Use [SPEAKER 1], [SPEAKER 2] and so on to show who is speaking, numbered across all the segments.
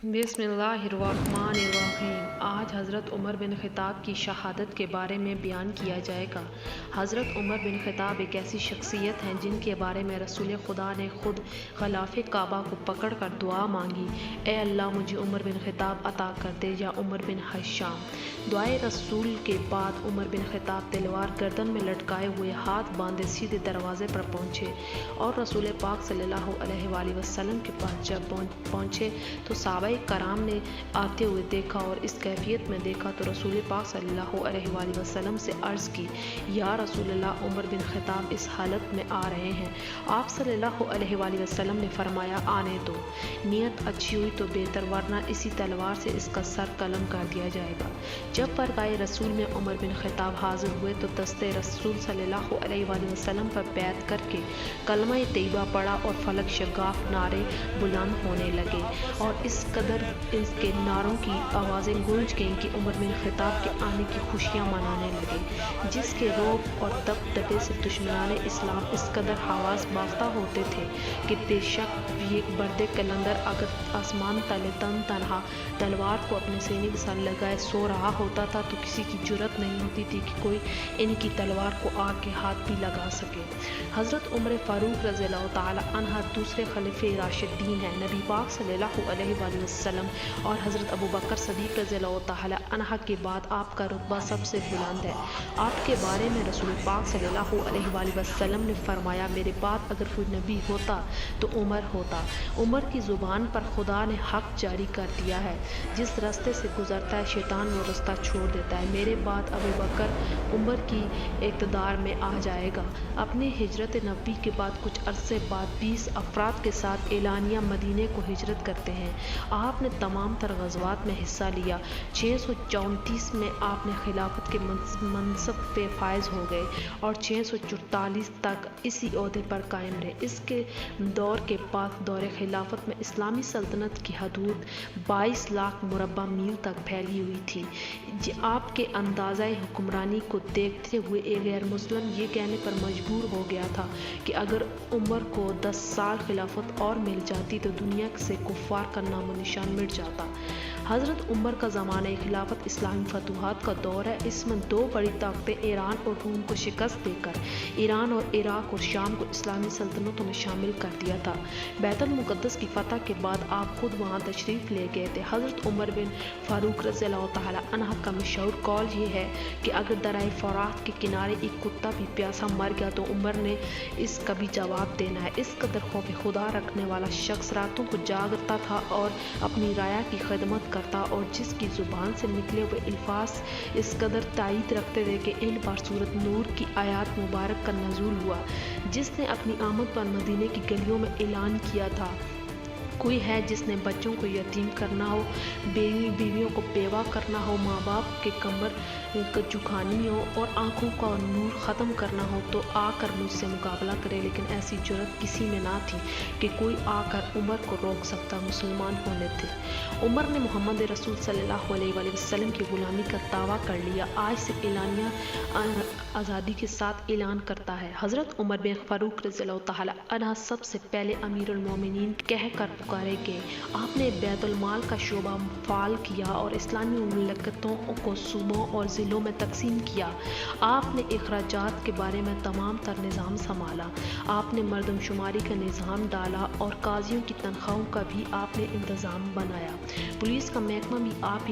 [SPEAKER 1] बिस्मिल्लाहिर्रहमानिर्रहीम। आज हज़रत उमर बिन ख़त्ताब की शहादत के बारे में बयान किया जाएगा। हज़रत उमर बिन ख़त्ताब एक ऐसी शख्सियत हैं जिनके बारे में रसूल खुदा ने खुद ख़िलाफ़े काबा को पकड़ कर दुआ मांगी, ए अल्लाह मुझे उमर बिन ख़त्ताब अता कर दे, या उमर बिन हिशाम। दुआए रसूल के बाद उमर बिन ख़त्ताब तलवार गर्दन में लटकाए हुए हाथ बांधे सीधे दरवाज़े पर पहुँचे और रसूल पाक सल्लल्लाहु अलैहि वसल्लम के पास जब पहुँचे तो सहाबाए कराम ने आते हुए देखा और इस कैफियत में देखा तो रसूल पाक सल्लल्लाहु अलैहि वसल्लम से अर्ज़ की, या रसूलल्लाह, उमर बिन ख़त्ताब इस हालत में आ रहे हैं। आप सल्लल्लाहु अलैहि वसल्लम ने फरमाया, आने दो, नीयत अच्छी हुई तो बेहतर, वरना इसी तलवार से इसका सर कलम कर दिया जाएगा। जब बरगाए रसूल में उमर बिन ख़त्ताब हाजिर हुए तो दस्ते रसूल सल्लल्लाहु अलैहि वसल्लम पर बैत करके कलमा तैयबा पढ़ा और फलक शगाफ नारे बुलंद होने लगे और इस कदर इसके नारों की आवाज़ें गूंज गईं कि उमर बिन ख़त्ताब के आने की खुशियाँ मनाने लगे, जिसके रोब और दबदबे से दुश्मनाने इस्लाम इस कदर हवास बाफ्ता होते थे कि बेशक ये बर्दे कलंदर अगर आसमान तले तन तनहा तलवार को अपने सीने के साथ लगाए सो रहा होता था तो किसी की जुर्रत नहीं होती थी कि कोई इनकी तलवार को आग के हाथ भी लगा सके। हज़रत उमर फ़ारूक रज़ियल्लाहु ताला अन्हा दूसरे खलीफे राशिदीन हैं। नबी पाक सल्लल्लाहु अलैहि वसल्लम और हज़रत अबू बकर सदीक़ रज़ियल्लाहु ताला अन्हा के बाद आपका रुतबा सबसे बुलंद है। आपके बारे में रसूल पाक सल्लल्लाहु अलैहि वसल्लम ने फरमाया, मेरे बाद अगर कोई नबी होता तो उमर होता। उमर की ज़ुबान पर खुदा ने हक़ जारी कर दिया है, जिस रास्ते से गुज़रता है शैतान वो रास्ता छोड़ देता है। मेरे बाद अबू बकर उमर की इक़्तिदार में आ जाएगा। अपनी हिजरत नबी के बाद कुछ अरसे बाद 20 अफराद के साथ एलानिया मदीने को हिजरत करते हैं। आपने तमाम तर गज़वात में हिस्सा लिया। 634 में आपने खिलाफत के मनसब पे फायज हो गए और 644 तक इसी ओहदे पर कायम रहे। इसके दौर के बाद दौर खिलाफत में इस्लामी सल्तनत की हदूद 22 लाख मुरब्बा मील तक फैली हुई थी। आपके अंदाज़ा हुक्मरानी को देखते हुए एक गैर मुस्लिम ये कहने पर मजबूर हो गया था कि अगर उमर को 10 साल खिलाफत और मिल जाती तो दुनिया से कुफ़ार का नामो निशान मिट जाता। हज़रत उमर का ज़माना खिलाफत इस्लामी फतूहात का दौर है। इसमें दो बड़ी ताकतें ईरान और रूम को शिकस्त देकर ईरान और इराक और शाम को इस्लामी सल्तनतों में शामिल कर दिया था। बैतुल मुक़द्दस की फ़तह के बाद आप खुद वहाँ तशरीफ़ ले गए थे। हज़रत उमर बिन फ़ारूक रज़ियल्लाहु ताला अन्हा का मशहूर कौल ये है कि अगर दराए फ़ुरात के किनारे एक कुत्ता भी प्यासा मर गया तो उमर ने इसका भी जवाब देना है। इस कदर खौफ खुदा रखने वाला शख्स रातों को जागता था और अपनी राया की खिदमत करता और जिसकी ज़ुबान से निकले हुए अल्फाज इस कदर तायद रखते थे कि इन पर सूरत नूर की आयात मुबारक का नज़ूल हुआ, जिसने अपनी आमद पर मदीने की गलियों में ऐलान किया था, कोई है जिसने बच्चों को यतीम करना हो, बीवियों को बेवा करना हो, माँ बाप के कमर झुकानी हो और आँखों का नूर ख़त्म करना हो तो आकर मुझसे मुकाबला करे। लेकिन ऐसी जुर्रत किसी में ना थी कि कोई आकर उमर को रोक सकता। मुसलमान होने थे। उमर ने मोहम्मद रसूल सल्लल्लाहु अलैहि वसल्लम की ग़ुलामी का दावा कर लिया। आज से एलानिया आज़ादी के साथ ऐलान करता है। हज़रत उमर बिन फ़ारूक रज़ियल्लाहु ताला अन्हु सबसे पहले अमीरुल मोमिनीन कहकर पुकारे गए। आपने बैतुल माल का शोबा फ़ाल किया और इस्लामी मुमलकतों को सूबों और ज़िलों में तकसीम किया। आपने अखराजात के बारे में तमाम तर निज़ाम संभाला। आपने मरदमशुमारी का निज़ाम डाला और काजियों की तनख्वाहों का भी आपने इंतज़ाम बनाया। पुलिस का महकमा भी आप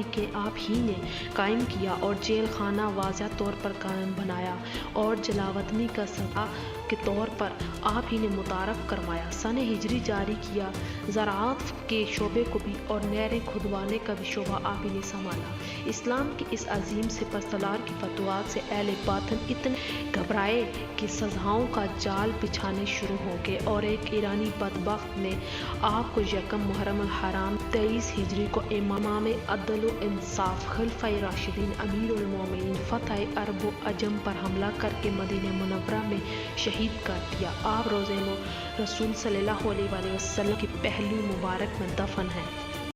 [SPEAKER 1] ही ने कायम किया और जेल खाना वाज़ह तौर पर कायम बनाया और जलावतनी का सज़ा के तौर पर आप ही ने मुतारफ़ करवाया। सन हिजरी जारी किया। ज़राअत के शोबे को भी और नहरें खुदवाने का भी शोबा आप ही ने संभाला। इस्लाम की इस अजीम से परतलार की फतवात से अहले बातिन इतने घबराए कि सज़ाओं का जाल बिछाने शुरू हो गए और एक ईरानी बदबख्त ने आपको यकम मुहर्रम हराम 23 हिजरी को इमाम अदल व इंसाफ खलीफा राशिदीन अमीरुल मोमिनीन फ़तह अरब व अजम पर हमला करके मदीना मुनव्वरा में शहीद कर दिया। आप रोज़े रसूल सल्लल्लाहु अलैहि वसल्लम की पहलू मुबारक में दफन हैं।